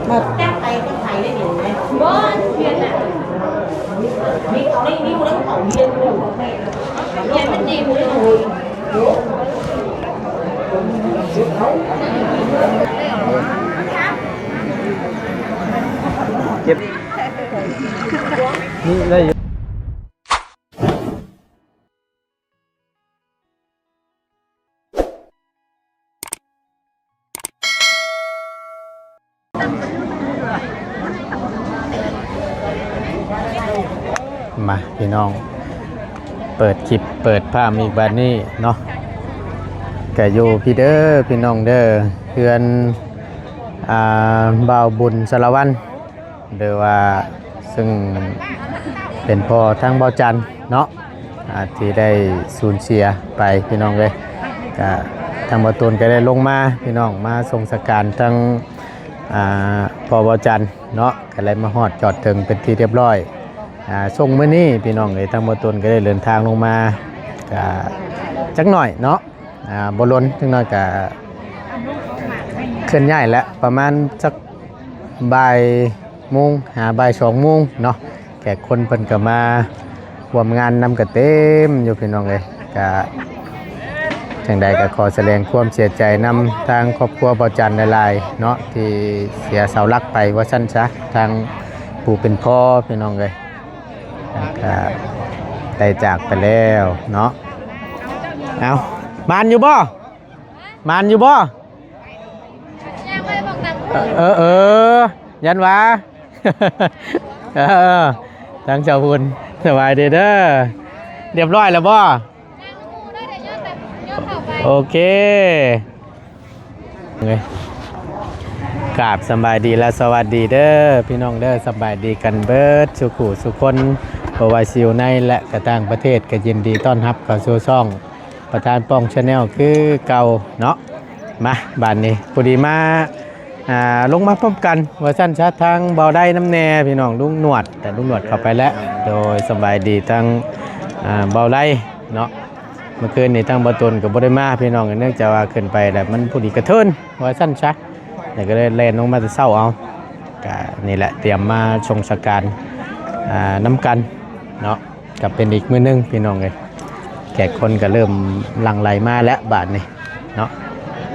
มาแก้ไขก็ไขได้ดีไหมบ้านเพียนน่ะมีเขาได้มีคนเขาเรียนอยู่เรียนมันดีหมดเลยเจ็บนี่ได้อยู่มาพี่น้องเปิดคลิปเปิดภาพอีกบัดนี้เนาะก็อยู่พี่เด้อพี่น้องเด้อเพื่อนบ่าวบุญสารวัตรหรือว่าซึ่งเป็นพ่อทั้งบ่าวจันเนาะที่ได้สูญเสียไปพี่น้องเลยก็ทางบ่าวตูนก็ได้ลงมาพี่น้องมาส่งสการทั้งพ่อบ่าวจันเนาะก็เลยมาฮอดจอดถึงเป็นที่เรียบร้อยส่งมื้อนี้พี่น้องเลยทางบ่าวตูนก็ได้เดินทางลงมาก็จักหน่อยเนาะบ่ล้นจักหน่อยก็เคลื่อนย้ายแล้วประมาณสักบ่ายโมงบ่าย2 โมงเนาะแขกคนเพิ่นก็มาร่วมงานนำกระเต็มอยู่พี่น้องเลยก็จังใดก็ขอแสดงความเสียใจนำทางครอบครัวบ่าวจันหลายๆเนาะที่เสียเสาหลักไปว่าซั่นซะทางผู้เป็นพ่อพี่น้องเลยก็ได้จากไปแล้วเนาะเอามานอยู่บ่มานอยู่บ่ยันวะทางเจ้าบุญสบายดีเด้อเรียบร้อยแล้วบ่โอเคกราบสบายดีและสวัสดีเด้อพี่น้องเด้อสบายดีกันเบิดสุขุสุคนบ่ว่าสิอยู่ในและกระต่างประเทศก็ยินดีต้อนรับเข้าสู่ช่องประธานป้อง Channel คือเก่าเนาะมาบ้านนี้พอดีมาลงมาพบกันว่าสั้นชัดทางเบาได้น้ำแน่พี่น้องลุงหนวดแต่ลุงหนวดเข้าไปแล้วโดยสบายดีทางเบาได้เนาะเมื่อคืนนี้ทางบ่ตูนกับบ่ได้มาพี่น้องเนื่องจากว่าขึ้นไปแต่มันพอดีกระเทินว่าสั้นชัดแต่ก็เลยเล่นลงมาจะเศร้าเอาก็นี่แหละเตรียมมาชงสการน้ำกันเนาะกับเป็นอีกมื้อนึงพี่น้องเลยแขกคนก็เริ่มหลั่งไหลมาแล้วบาดนี้เนาะ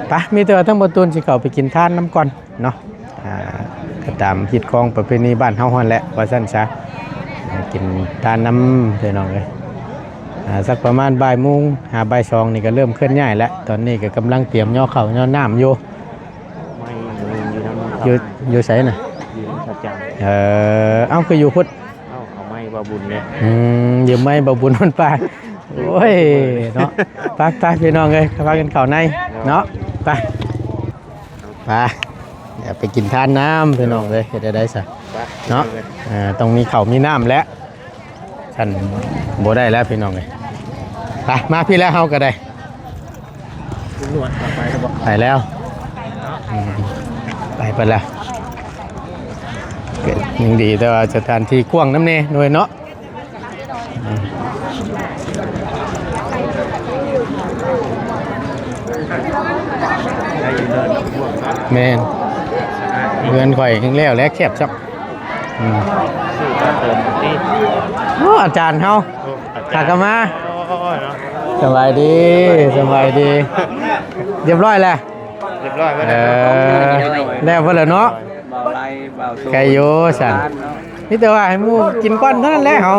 ไปมีแต่ว่าทั้งบ่ตูนสิเข้าไปกินทานน้ำก่อนเนาะก็ตามฮิตของประเพณีบ้านเฮาฮ้อนแหละว่าซั่นซะกินทานน้ำพี่น้องเลยสักประมาณบ่ายโมงบ่าย2นี่ก็เริ่มเคลื่อนย้ายแล้วตอนนี้ก็กำลังเตรียมย่อข้าวย่อน้ำอยู่อยู่ไสน่ะอยู่สัจจังเอ้าคืออยู่พุทธเอาไม้บ่บุญเนี่ยอยู่ไม้บ่บุญมันป่าโอ้ยเนาะไปพี่น้องเลยพากันเข้าในเนาะไปเดี๋ยวไปกินทานน้ำพี่น้องเลยจะได้ซะเนาะต้องมีข้าวมีน้ำแล้วฉันบ่ได้แล้วพี่น้องเลยไปมาพี่แล้วเฮาก็ได้ไปแล้วไปแล้วยังดีแต่ว่าสถานที่กว้างน้ำเน่หน่อยเนาะแม่นเงินข่อยขึ้นแล้วและแคบจับอาจารย์เฮาถักกันมาสบายดีเรียบร้อยแล้วแล้วเพื่อนเนาะไก่โยสันนี่แต่ว่าให้มูกินก้อนเท่านั้นแหละเขา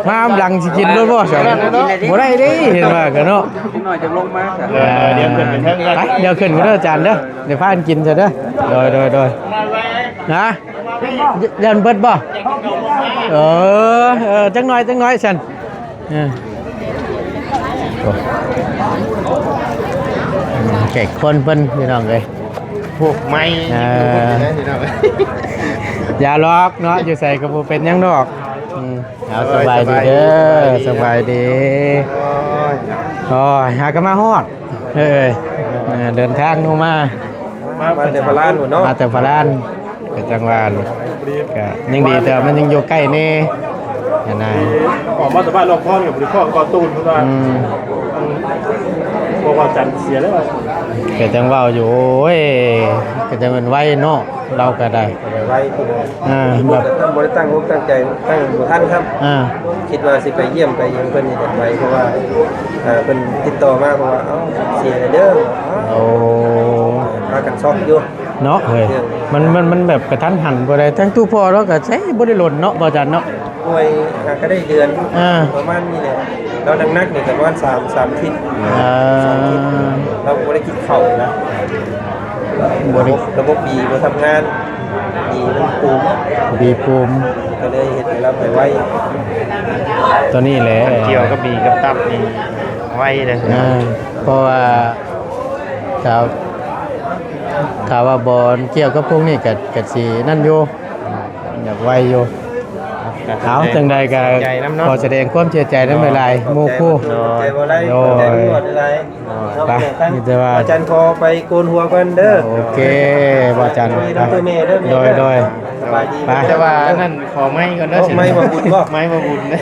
มาหลังสิกินรถบ่สันบ่ได้ดิเห็นว่ากันเนาะหน่อยจะลงมาเดี๋ยวขึ้นไปเดี๋ยวขึ้นก็ได้อาจารย์เด้อเดี๋ยวพากันกินซะเด้อโดยนะเดินเบิดบ่จังน้อยสันแขกคนเพิ่นพี่น้องเลยพวกไม้อย่าล็อกเนาะอยู่ใส่กระปุกเป็นยังดอกเอาสบายดีเด้อสบายดีหากันมาฮอดเดินทางลงมาแต่พลานเนาะมาแต่พลานเป็นจังหวัดก็ยังดีแต่มันยังอยู่ใกล้นี่นายออกมาแต่บ้านเราพ่อกับบริพ่อกอตูนทุกวันพวกเราจันเสียแล้วเกิดจังว่าอยู่โอ้ย ก็จะเป็นไว้เนาะเราก็ได้ ไว้ที่นั่น แบบ ท่านบ่ได้ตั้งงบตั้งใจตั้งบ่ทันครับ คิดว่าสิไปเยี่ยมเพิ่นนี่แต่ไปเพราะว่าเพิ่นติดต่อมาเพราะว่าเอ้าเสียเด้อ โอ้ พากันช็อกอยู่ เนาะเฮ้ยมันแบบกระทันหันบ่ได้ทั้งตู้พ่อแล้วก็ใช้บ่ได้หล่นเนาะบ่จันเนาะ ป่วยก็ได้เดือนประมาณนี้แหละเรานักๆนี่ก็ประมาณ3ทิศเราบ่ได้กินข้าวนะระบบบีบ่ทำงานบีมันปูม บีภูมิ ก็เลยเฮ็ดให้เราไปไว้ ตัวนี้แหละ เกี่ยวกับบีกับตับนี่ไว้เลย เพราะว่าถ้าว่าบอลเกี่ยวกับพวกนี้ก็สินั่นอยู่อยากไว้อยู่เอาจังใดก็ขอแสดงความเสียใจนำหลายๆหมู่คู่ ใจบ่ได้ใจบ่รอดอะไร ไปมีแต่ว่า อาจารย์ขอไปโกนหัวก่อนเด้อ โอเคบ่จัน ตัวแม่เด้อ โดย สบายดี ไป แต่ว่านั่นขอไม้ก่อนเด้อ ไม่มาบุญบ่ ไม้มาบุญนะ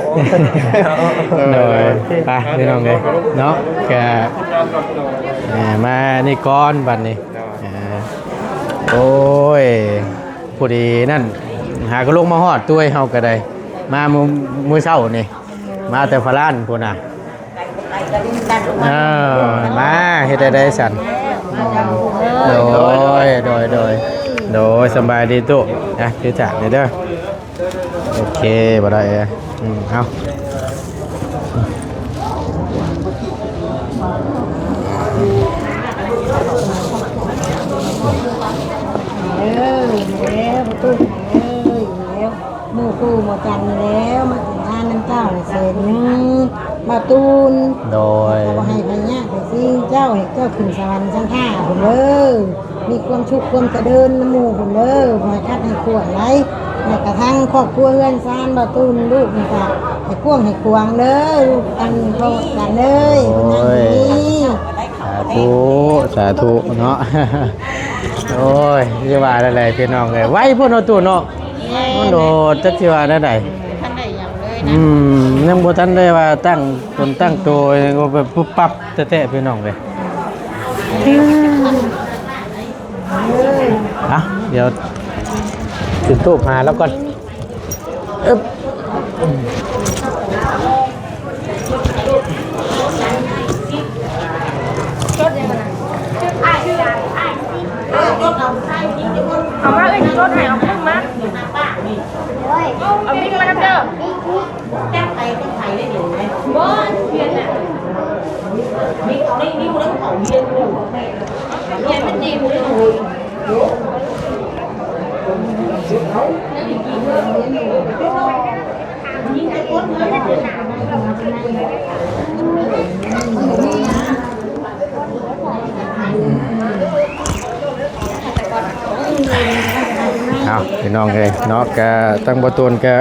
โดยไปพี่น้องเลยเนาะแกมานี่ก้อนบัดนี้โอ้ยผู้ดีนั่นหากระลงมาฮอดตัวเฮาก็ได้มามื้อเช้านี่มาแต่ฝรั่งพุ่นน่ะมาเฮ็ดได้สั่นโดยสบายดีตุนะพี่จ๋านี่เด้อโอเคบ่ได้เอาแล้วประตูแล้วหมู่คู่หมู่จันแล้วมาถึงท่านน้ำเจ้าเสร็จนึงมาตูน โดย ก็ให้พญาไปซิ่งเจ้าให้เจ้าขึ้นสวรรค์ชั้นห้าผมเด้อมีความชุกความกระเดินน้ำมูกผมเด้อมาคัดให้ขวดไรให้กระทั่งครอบครัวเฮือนซานประตูนลูกนี่ค่ะให้กว้างให้กวางเด้อลูกกันพ่อกันเลยนั่นนี่ สาธุเนาะ โอ้ยยี่ว่าอะไรพี่น้องเลยไว้พวกเราตู้เนาะมันโดดจักที่ว่าได้ไหนยังบ่ทันได้ว่าตั้งตนตั้งตัวก็แบบปุ๊บปั๊บแท้ๆพี่น้องเลยอ่ะเดี๋ยวจุดทูบมาแล้วก่อนอึ๊บเอามาเลยรถไหนเอาขึ้นมาเอาบิ๊กมาทำเด้อ แก้ไขเป็นไขได้เดี๋ยวไหม บอลเพียนน่ะ มีเขาได้นิ้วแล้วเขาเรียนอยู่ เพียนมันดีเลยยิงตะก้นเลย เอาพี่น้องเลยเนาะกะตั้งประตูนกะ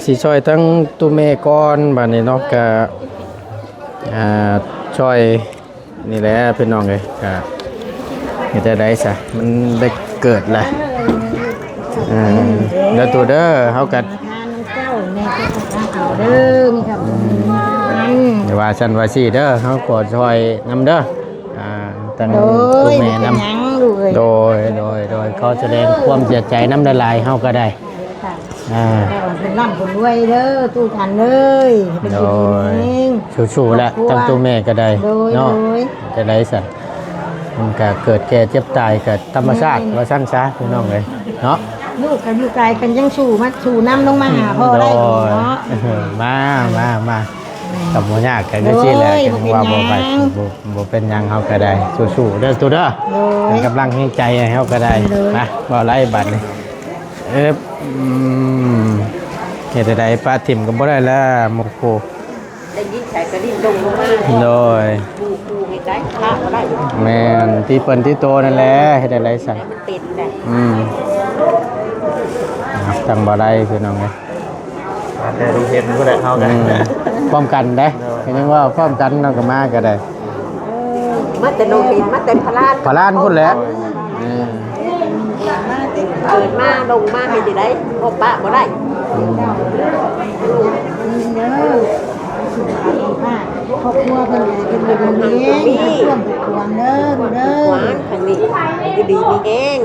สีช่วยตั้งตู้เมก้อนบัดนี้เนาะกะช่วยนี่แหละพี่น้องเลยกะเฮ็ดได้ซะมันได้เกิดแหละแล้วตัวเด้อเฮากัด ทานเจ้าแม่ก็ทำเอาเด้อมีครับ อย่าว่าฉันว่าสิเด้อเฮาขอช่วยนำเด้อตั้ง โด ตู้ ย เม เป็น นำ หยังลูกเอ้ย โดยเขาแสดงความเสียใจน้ำละลายเฮาก็ได้ ค่ะ เป็น ร่ำเป็นรวยเด้อตู้ทันเลยเป็น โด ดี ย เอง ชูๆแล้วตั้งตัวแม่ก็ได้ โดย เนาะ โดย จะได้สัตว์มันก็เกิดแก่เจ็บตายกับธรรมชาติว่าสั้นซะพี่น้องเลยเนาะ ลูกกันอยู่ไกลกันยังสู่มาสู่น้ำลงมาหาพ่อได้อยู่เนาะ มากับบ่ยากกันก็สิแหละ โอ้ย จังว่าบ่ไปบ่เป็นหยังเฮาก็ได้สู้ๆเด้อตัวเด้อ โดย เป็นกำลังให้ใจให้เฮาก็ได้ เลย มาบ่ไล่บัดนี่เฮ็ดได้ป้าถิ่มก็บ่ได้แล้วหมกโค ได้ยินใส่กระดิ่งลงมา โดย ปูให้ได้ข้าวได้ แม่นที่เปิ้นที่โตนั่นแหละเฮ็ดได้สั่น มันเป็นแหละ ตั้งบ่ได้พี่น้องเอ้ย แต่ดูเห็นก็ได้เท่ากัน พร้อมกันได้เห็นว่าพร้อมกันเราก็มาก็ได้ มาแต่โนบินมาแต่พลาด พลานพุ่นแหล้ว เกิดมาลงมาให้ได้พบปะบ่ได้ สุขภาพครอบครัวเพิ่นก็เป็นอยู่ดีมีแห้งร่วมทุกข์ควงเด้อเด้อ หวานทางนี้ก็ดีมีแห้ง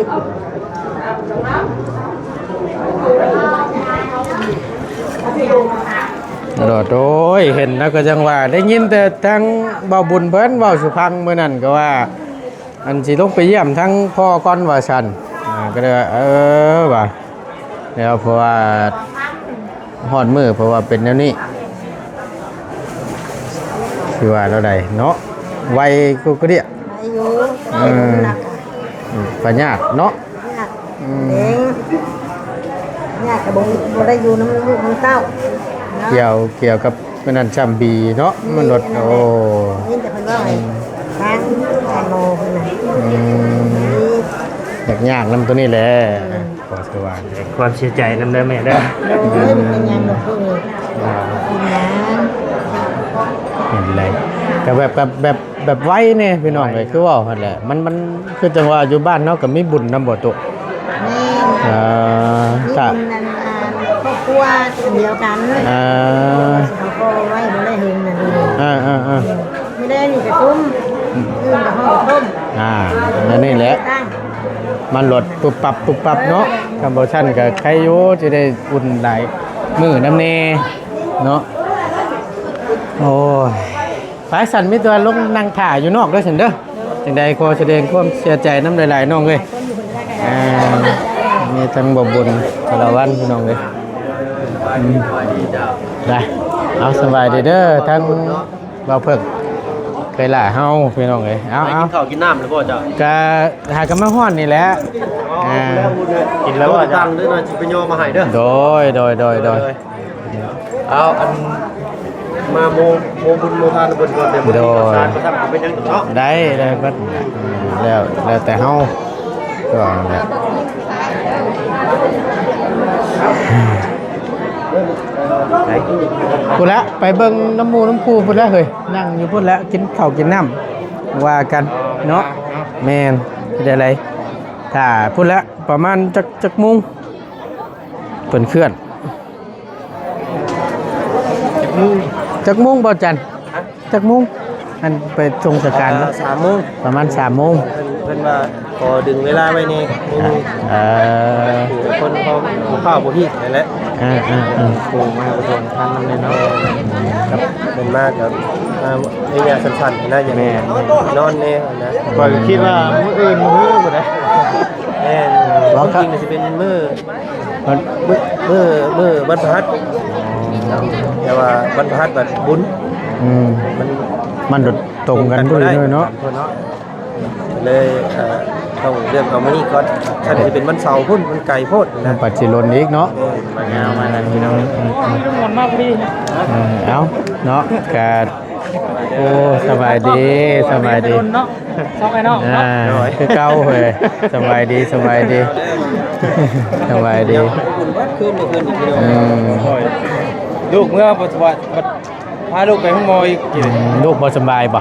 โดดโอ้ยเห็นแล้วก็จังว่าได้ยินแต่ทั้งเบาบุญเพิ่นเว้าสุพังมื้อนั้นก็ว่าอันสิลงไปเยี่ยมทั้งพ่อก่อนว่าซั่นก็เลยว่าว่าแล้วเพราะว่าฮอดมื้อเพราะว่าเป็นแนวนี้สิว่าแล้วใดเนาะไวกูก็เดีย อายุ นักปัญญาเนาะ เองญาติก็บ่ได้อยู่นำลูกนำเต้า เกี่ยวกับมื้อนั้นจำบีเนาะมันรถโอ้ นี่แต่เพิ่นว่าให้ทางคาโนเพิ่นน่ะ ยากๆนำตัวนี้แหละขอสว่าง ความเสียใจนำเด้อแม่เด้อ เป็นยังดอกเอ้ยกินน้ำ เห็นไรก็แบบไว้เนี่ยพี่น้องเลยคือว่าหั่นแหละมันคือจังว่าอยู่บ้านเนาะก็มีบุญนำบ่ตุ แม่ อ่า นี่ ถ้า เป็นนันครอบครัวเดียวกัน เขาก็ไว้บ่ได้เฮงนั่นเองไม่ได้นี่กระตุ้มอื่นกับห้องต้ม นั่นนี่แหละ ตั้ง มันหลดปุบปับเนาะกัมพูชันก็ใครอยู่จะได้อุ่นหลายมื้อนำแน่เนาะโอ้ยสายสันมีตัวลงนั่งถ่าอยู่นอกด้วยฉันเด้อจังใดขอแสดงความเสียใจน้ำหลายๆน้องเลยมีทั้งบ่บุญสารวัตรพี่น้องเลยได้เอาสบายดีเด้อทั้งเบาเพิ่งเคยล่าเฮาพี่น้องเลยเอา กินข้าวกินน้ำหรือเปล่าจ๊ะ ก็หากันมาฮ้อนนี่แหละกินแล้วว่า ตังด้วยนะจิไปโยมาให้เด้อ โดยเอาอันมาโมบุญโมทานบุญก่อนเดี๋ยวสารประทับเป็นยังเนาะ ได้ก็แล้วแต่เฮาก็แหละพูดละไปเบิ่งน้ำมูน้ำคูพูดละเฮ้ยนั่งอยู่พูดละกินข้าวกินน้ำว่ากันเนาะแมนได้ไรถ้าพูดละประมาณจักมุงเปิ่นเคลื่อนจักมุงบ่จันจักมุงอันไปทรงสการ 3 โมง ประมาณ3 โมง เพิ่นว่าขอดึงเวลาไว้นี่คนพอข้าวบ่ฮีดนั่นแหละปูมาอุดมทานนำเนาะกับเป็นมากครับนี่เนี่ยสั้นๆนะอย่างนี้นอนเนี่ยนะ ก็คิดว่ามื้ออื่นมื้อบ่ได้ แม่จริงๆสิเป็นมื้อวันพฤหัสแต่ว่าวันพฤหัสบัดบุญมันตรงกันด้วยเนาะเลยต้องเรื่องเอามานี่ก่อนถ้าจะเป็นวันเสาร์พุ่นมันไก่โพดนะ ปัจจิรนอีกเนาะ ยาวมาแล้วพี่น้อง เอาเนาะกาดโอ้สบายดีชอบไอ้น้อง คือเก้าเลยสบายดีสบายดี คุณวัดขึ้นเมื่อคืนพี่น้อง ลูกเมื่อปัจจุบันพาลูกไปห้องหมออีก ลูกบ่สบายบ่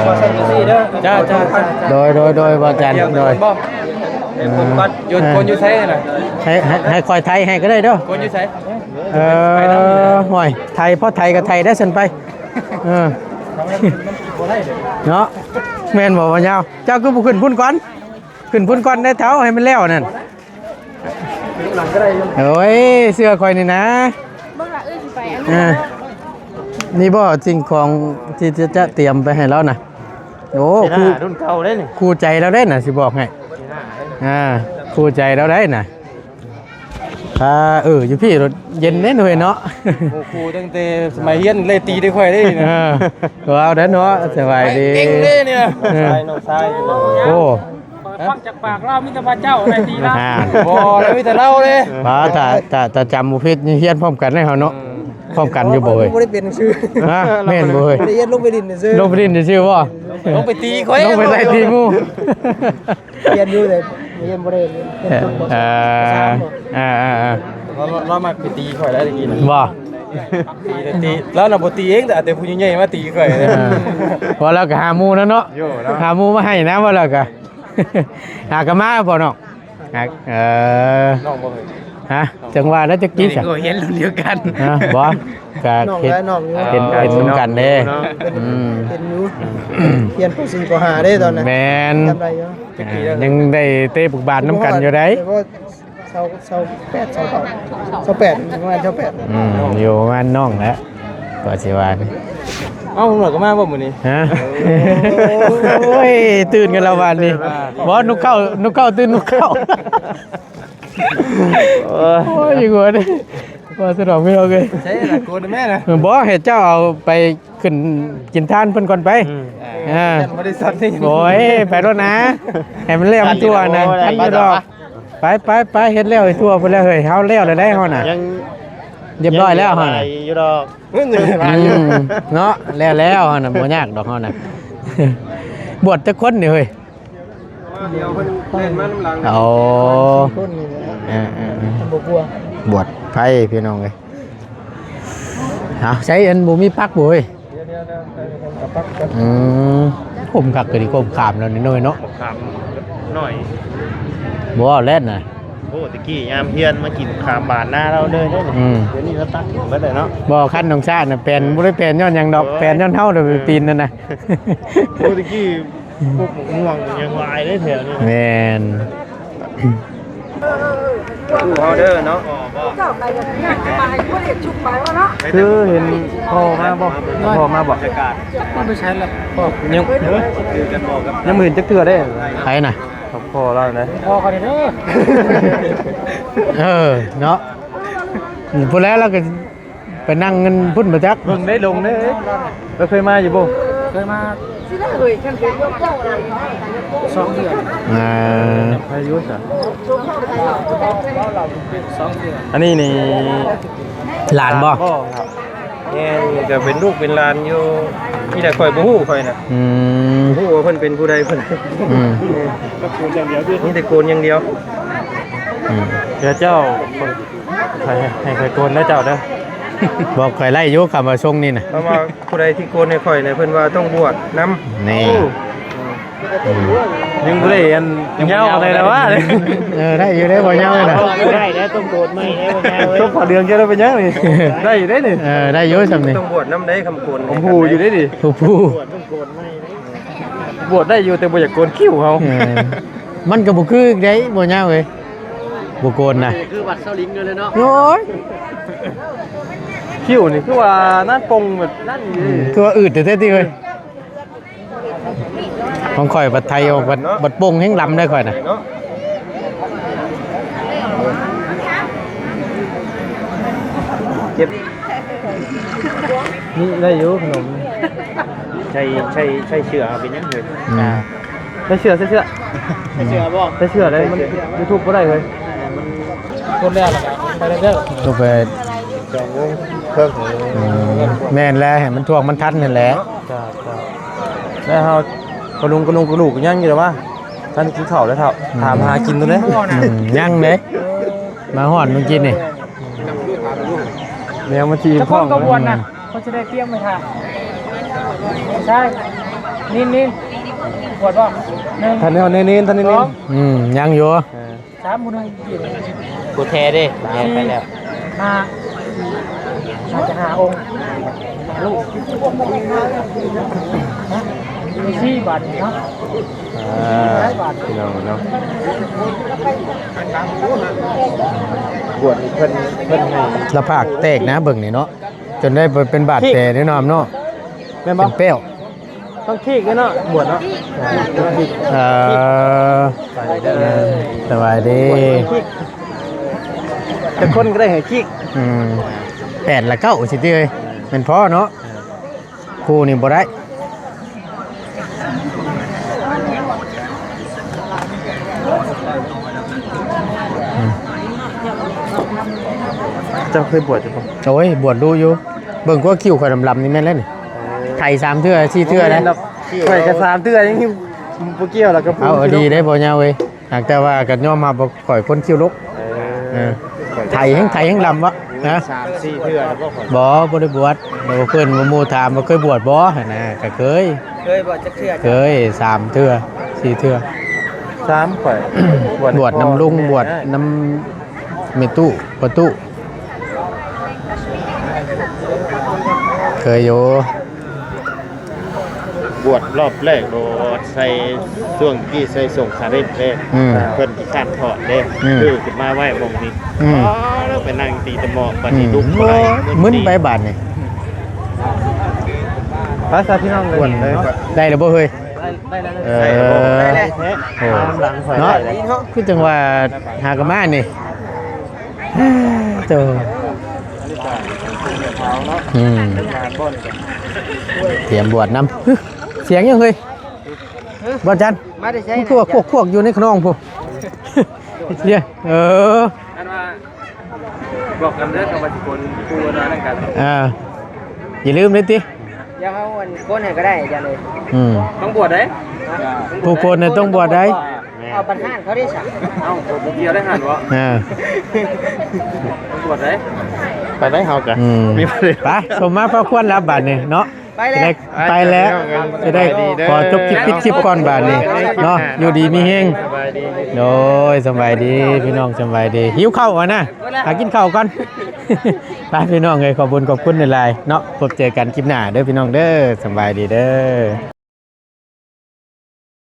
มาสั่นซี่เด้อ จ้า โดยบ่จันโดย คุณวัด หยุดคนอยู่ไสน่ะ ให้คอยไทยให้ก็ได้เด้อ คนอยู่ไส ห่วยไทยเพราะไทยกับไทยได้สันไปเนาะแม่นบ่ว่าเจ้าเจ้าก็บ่ขึ้นพุ่นก่อนได้เท้าให้มันแล้วนั่นโอ้ยเสื้อคอยนี่นะ เบิ่งละเอ้ยสิไปอันนี้ นี่บ่สิ่งของที่จะเตรียมไปให้แล้วนะโอ้ครู รุ่นเก่าเด้นี่ ครูใจเราได้น่ะสิบอกให้ครูใจเราได้น่ะอยู่พี่รถเย็นแน่หน่อยเนาะ ครูตั้งแต่สมัยเรียนเลยตีได้ค่อยได้นี่นะ ว้าวเด้อเนาะสบายดี เก่งเด้นี่นะ น้องชาย โอ้ ฟังจากปากเรามีแต่พระเจ้าอะไรตีละ บ่แล้วมีแต่เล่าเลย ป้าถ้าจำบ่ผิดนี่เฮียนพร้อมกันได้เฮาเนาะพร้อมกันอยู่บ่เอ้ย บ่ได้เป็นชื่อ ฮะแม่นบ่เอ้ย ได้เย็นลงไปดินซื่อ ลงไปดินซื่อบ่ ต้องไปตีค่อย ลงไปไล่ตีหมู่ เย็นอยู่แต่เย็นบ่ได้เป็นต้นบ่ เรามาไปตีค่อยได้ตะกี้นะ บ่ ตีแล้วน่ะบ่ตีเองแต่ผู้ใหญ่มาตีค่อยเลย พอแล้วก็หาหมู่แล้วเนาะหาหมู่มาให้นะว่าแล้วก็หากะมาบ่เนาะ ฮักน้องบ่เคย ฮะจังหว่าแล้วจะกี้ซะ ก็เห็นรุ่นเดียวกัน ฮะบ่ก็ น้อง เฮ็ด และน้องอยู่ เห็นนำกันเด้ เป็นอยู่เรียนป .4 ป .5 ได้ตอนนั้น แม่น จำได้อยู่ ยังได้เตะปุกบาทน้ำกันอยู่ได้ แต่ว่าเชา8เชา8ประมาณเชา8 อยู่บ้านน้องแล้วก็สิว่านี่ เอ้าหน่อยก็มาบ่มื้อนี้ ฮะโอ้ยตื่นกันแล้ววันนี้บ่นุกเข้าตื่นนุกเข้าโอ้ยอยู่ก่อนว่าสนองไม่เอาเลย ใช่ล่ะโกนแม่นะ บ่เฮ็ดเจ้าเอาไปขึ้นกินทานเพิ่นก่อนไปบ่ได้สัตว์นี่ โอ้ยไปรถนะให้มันเลี้ยงตัวนะทันอยู่ดอกไปเฮ็ดแล้วให้ทั่วพุ่นแล้วเฮ้ยเฮาแล้วได้เฮาน่ะเรียบร้อยแล้วเฮาน่ะ อยู่ดอก เนาะแล้วเฮาน่ะบ่ยากดอกเฮาน่ะบวชจักคนนี่เฮ้ย เดี๋ยวเพิ่นเล่นมาน้ำหลัง โอ้ คนนี่นะ บ่กลัวบวชไผพี่น้องเอ้ยเอาใช้อันบ่มีปักบ่เฮ้ย เดี๋ยวกับปักกัน ผมคักก็ดิกมขามแล้วนิดหน่อยเนาะ ขามหน่อย บ่เอาเล่นน่ะ โอ้ตะกี้ยามเพียนมากินขามบานหน้าเราเลยได้เดี๋ยวนี้เราตักถึงแล้วเนาะ บ่คันของชาติน่ะเป็นบ่ได้เป็นย้อนหยังดอกเป็นย้อนเฮาเด้อไปปีนนั่นน่ะ โอ้ตะกี้พวกม่วงยังวายได้แถวนี้ แม่น ตู้เฮาเด้อเนาะ คือเห็นพ่อมาบ่พ่อมาบ่ ไม่ใช่ละ ยังยังบ่เห็นจักเทื่อได้ ไผน่ะ พ่อเรานะ พอกันเด้อ เนาะพูดแล้วเราก็ไปนั่งเงินพุ่นประจักษ์ เบิ่งได้ลงเด้เราเคยมาอยู่บ่ เคยมา2เดือน อายุซะอันนี้นี่ หลานบ่ ครับแง่นี่ก็เป็นลูกเป็นหลานอยู่ที่แต่ข่อยบ่ฮู้ข่อยน่ะ อืม บ่ฮู้ว่าเพิ่นเป็นผู้ใดเพิ่น อืม นี่แต่โกนอย่างเดียว เดี๋ยวเจ้าให้ใครโกนแล้วเจ้าเด้อ บอกข่อยไล่อยู่คำว่าทรงนี่น่ะ เพราะว่าผู้ใดที่โกนให้ข่อยเนี่ยเพิ่นว่าต้องบวชนำ นี่ ยังบ่ได้อันเหงาอะไรแล้ววะ ได้อยู่ได้บ่ยาวเลยน่ะ ได้แล้วต้องโดดไม่ได้ว่าไงเว้ย ต้องขอเดือนแค่ได้เป็นยังนี่ได้อยู่ได้นี่ ได้อยู่ซำนี่ ต้องบวชนำได้คำโกน ผมผูอยู่ได้ดิ ผู้ บวชได้อยู่แต่บ่อยากโกนคิ้วเขา มันก็บ่คือได้บ่ยาวเว้ยบ่โกนน่ะ คือวัดเซาลิงเลยเนาะ โอ้ย คิ้วนี่คือว่านั่นปงแบบนั่นอยู่ดิ คือว่าอืดแท้ๆติเว้ยของข่อยบัดไทยออกบัดโป่งแห่งลำได้ข่อยน่ะ เนาะ นี่ได้อยู่ขนม ใช่เชื่อเป็นยังไง ได้เชื่อได้เชื่อ เชื่อบ่ ได้เชื่อได้มันยูทูบก็ได้เลย คนแรกน่ะไปเด้อ ตัวไป เครื่อง แม่นแล้วให้มันท่วงมันทัดนั่นแหละ จ้าแล้วเฮาก็ลุงก็ลูกยังอยู่แล้วว่าท่านกินข้าวแล้วเท่าถามหากินตัวนี้ ยังเด้มาหอนเมื่อกี้นี่ แมวมาทีพ่อง เขาจะได้เตรียมไว้ค่ะใช่นินบวชบ่1 ท่านเน้นท่านเน้น ยังอยู่ 3มื้อนึง กูแท้เด้แย่ไปแล้ว น่าจะ5องค์ลูกมี4บาทเนาะ เนาะ บวชเพิ่นให้ ละภาคแตกนะเบิ่งนี่เนาะจนได้เป็นบาดแผลแน่นอนเนาะ แม่นบ่ เป็นเปรี้ยว ต้องขี้กันเนาะบวชเนาะ สบายดี แต่คนก็ได้ให้ขี้ 8 ละ 9สิติเอ้ยเป็นพ่อเนาะครูนี่บ่ได้ เจ้าเคยบวชจ้ะบ่ โอ้ยบวชดูอยู่เบิ่งกว่าคิ้วข่อยลำๆนี่แม่นแล้วนี่ไข่3เทื่อ4เทื่อนะ ไข่กระสามเทื่อยังบ่เกี่ยวแล้วก็ เอาดีได้บ่ยาวเว้ยหากแต่ว่าก็ยอมมาบ่ข่อยคนคิ้วลกไทยแห่งลำวะนะ 3-4เทื่อแล้วบ่ขอ บ่ได้บวชเดี๋ยวเพิ่นหมู่ถามว่าเคยบวชบ่หั่นน่ะก็เคย เคยบวชจักเทื่อ เคย3เทื่อ4เทื่อ 13ข่อย บวชน้ำลุงบวชน้ำเมตุประตูเคยอยู่ บวชรอบแรกโดดใส่ช่วงที่ใส่ส่งสาริตเด้ เพิ่นที่การถอดเด้คือขึ้นมาไหว้วงนี้อ๋อแล้วไปนั่งตีตะหมอกปฏิลุกบ่ได้ มึนไปบาทนี่ ภาษาพี่น้องเลยเนาะ ได้แล้วบ่เฮ้ย ได้แล้ว โอ้เนาะคือจังว่าหากะมานี่โตเตรียมบวชน้ำเสียงยังเฮ้ยบ่จันมาได้ใช้พวกอยู่ในขนองพุ่นเสียเออ อันว่าบอกกันเด้อกับว่าสิคนกูว่านั่นกัน อย่าลืมเลยติ อย่าเขาวันก้นให้ก็ได้อย่าเลย ต้องบวชได้ ผู้คนน่ะต้องบวชได้ เอาปัญหาเขาได้สั่ง เอ้าผมเดียวได้หันวะต้องบวชได้ ไปได้เฮากะ มีไปสมมาพระควรรับบาทนี่เนาะไปแล้วจะได้ขอจบคลิปปิดคลิปก่อนบาทนี่เนาะอยู่ดีมีเฮง สบายดี โดยสบายดีพี่น้องสบายดีหิวข้าวอ่ะนะหากินข้าวก่อน ไปพี่น้องเลยขอบคุณในไลน์เนาะพบเจอกันคลิปหน้าเด้อพี่น้องเด้อสบายดีเด้อ